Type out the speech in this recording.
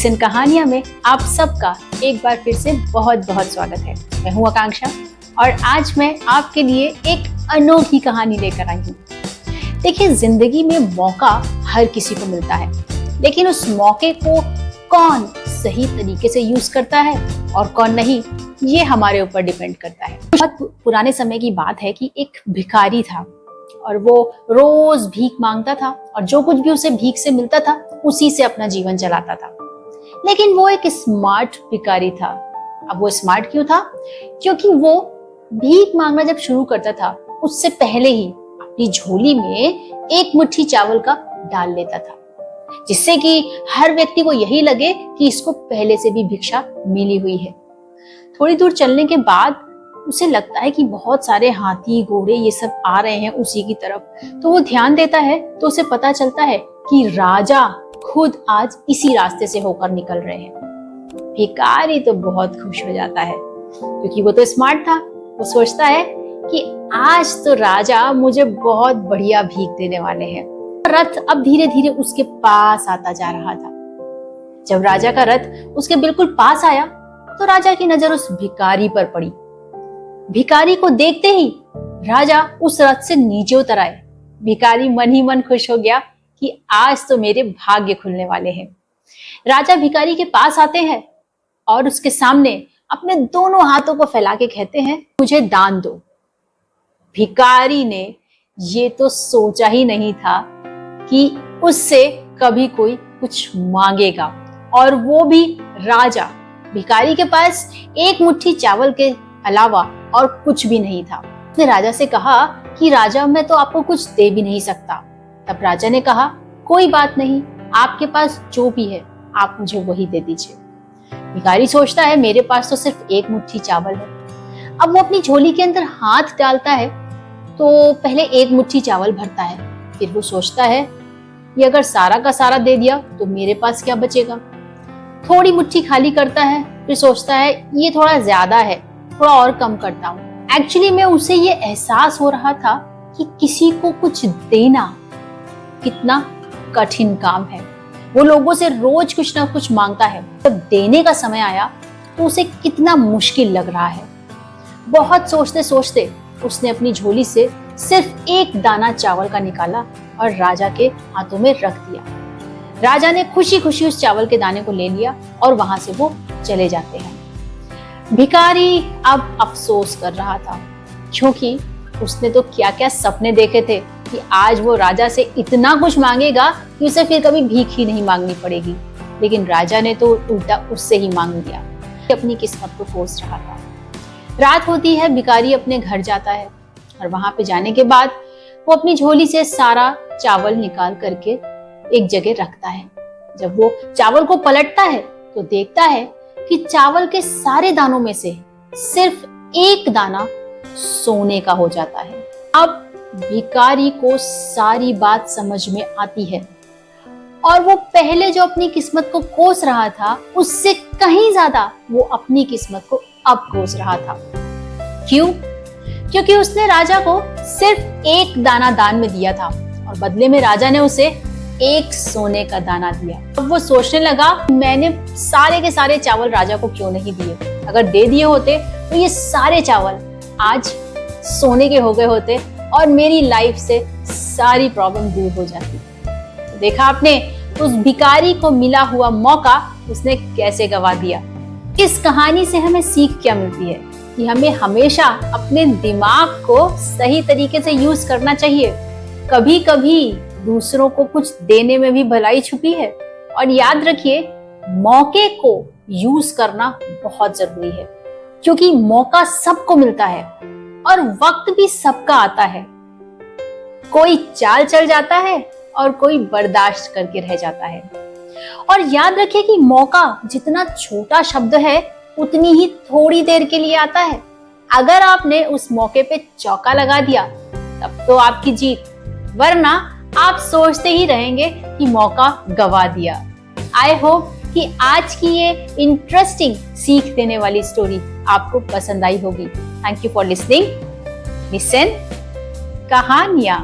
Listen कहानियां में आप सबका एक बार फिर से बहुत बहुत स्वागत है। मैं हूं आकांक्षा और आज मैं आपके लिए एक अनोखी कहानी लेकर आई हूं। देखिए, जिंदगी में मौका हर किसी को मिलता है, लेकिन उस मौके को कौन सही तरीके से यूज करता है और कौन नहीं, ये हमारे ऊपर डिपेंड करता है। बहुत पुराने समय की बात है कि एक भिखारी था और वो रोज भीख मांगता था और जो कुछ भी उसे भीख से मिलता था उसी से अपना जीवन चलाता था। लेकिन वो एक स्मार्ट भिखारी था। अब वो स्मार्ट क्यों था? क्योंकि वो भीख मांगना जब शुरू करता था उससे पहले ही अपनी झोली में एक मुट्ठी चावल का डाल लेता था, जिससे कि हर व्यक्ति को यही लगे कि इसको पहले से भी भिक्षा मिली हुई है। थोड़ी दूर चलने के बाद उसे लगता है कि बहुत सारे हाथी घोड़े ये सब आ रहे हैं उसी की तरफ, तो वो ध्यान देता है तो उसे पता चलता है कि राजा खुद आज इसी रास्ते से होकर निकल रहे हैं। भिखारी तो बहुत खुश हो जाता है क्योंकि वो तो स्मार्ट था। वो सोचता है कि आज तो राजा मुझे बहुत बढ़िया भीख देने वाले हैं। रथ अब धीरे धीरे उसके पास आता जा रहा था। जब राजा का रथ उसके बिल्कुल पास आया तो राजा की नजर उस भिखारी पर पड़ी। भिखारी को देखते ही राजा उस रथ से नीचे उतर आए। भिखारी मन ही मन खुश हो गया कि आज तो मेरे भाग्य खुलने वाले हैं। राजा भिखारी के पास आते हैं और उसके सामने अपने दोनों हाथों को फैला के कहते हैं, मुझे दान दो। भिखारी ने ये तो सोचा ही नहीं था कि उससे कभी कोई कुछ मांगेगा, और वो भी राजा। भिखारी के पास एक मुट्ठी चावल के अलावा और कुछ भी नहीं था। उसने राजा से कहा कि राजा, मैं तो आपको कुछ दे भी नहीं सकता। तब राजा ने कहा, कोई बात नहीं, आपके पास जो भी है आप मुझे वही दे दीजिए। भिखारी सोचता है, मेरे पास तो सिर्फ एक मुट्ठी चावल है। अब वो अपनी झोली के अंदर हाथ डालता है तो पहले एक मुट्ठी चावल भरता है। फिर वो सोचता है, ये अगर सारा का सारा दे दिया तो मेरे पास क्या बचेगा। थोड़ी मुट्ठी खाली करता है, फिर सोचता है ये थोड़ा ज्यादा है, थोड़ा और कम करता हूँ। एक्चुअली में उसे ये एहसास हो रहा था कि किसी को कुछ देना कितना कठिन काम है। वो लोगों से रोज कुछ ना कुछ मांगता है, जब देने का समय आया तो उसे कितना मुश्किल लग रहा है। बहुत सोचते सोचते उसने अपनी झोली से सिर्फ एक दाना चावल का निकाला और राजा के हाथों में रख दिया। राजा ने खुशी खुशी उस चावल के दाने को ले लिया और वहां से वो चले जाते हैं। भिखारी अब अफसोस कर रहा था, क्योंकि उसने तो क्या क्या सपने देखे थे कि आज वो राजा से इतना कुछ मांगेगा कि उसे फिर कभी भीख ही नहीं मांगनी पड़ेगी। लेकिन राजा ने तो उल्टा उससे ही मांग लिया। अपनी किस्मत को कोस रहा था। रात होती है, भिखारी अपने घर जाता है और वहां पे जाने के बाद वो अपनी झोली से सारा चावल निकाल करके एक जगह रखता है। जब वो चावल को पलटता है तो देखता है कि चावल के सारे दानों में से सिर्फ एक दाना सोने का हो जाता है। अब भिखारी को सारी बात समझ में आती है और वो पहले जो अपनी किस्मत को कोस रहा था उससे कहीं ज्यादा वो अपनी किस्मत को अब कोस रहा था। क्यों? क्योंकि उसने राजा को सिर्फ एक दाना दान में दिया था और बदले में राजा ने उसे एक सोने का दाना दिया। अब वो सोचने लगा, मैंने सारे के सारे चावल राजा को क्यों नहीं दिए। अगर दे दिए होते तो ये सारे चावल आज सोने के हो गए होते और मेरी लाइफ से सारी प्रॉब्लम दूर हो जाती। तो देखा आपने, उस भिखारी को मिला हुआ मौका उसने कैसे गवा दिया। इस कहानी से हमें सीख क्या मिलती है कि हमें हमेशा अपने दिमाग को सही तरीके से यूज करना चाहिए। कभी कभी दूसरों को कुछ देने में भी भलाई छुपी है। और याद रखिए, मौके को यूज करना बहुत जरूरी है, क्योंकि मौका सबको मिलता है और वक्त भी सबका आता है। कोई चाल चल जाता है और कोई बर्दाश्त करके रह जाता है। और याद रखिए कि मौका जितना छोटा शब्द है उतनी ही थोड़ी देर के लिए आता है। अगर आपने उस मौके पे चौका लगा दिया तब तो आपकी जीत, वरना आप सोचते ही रहेंगे कि मौका गवा दिया। आई होप कि आज की ये इंटरेस्टिंग सीख देने वाली स्टोरी आपको पसंद आई होगी। Thank you for listening. Listen कहानियां।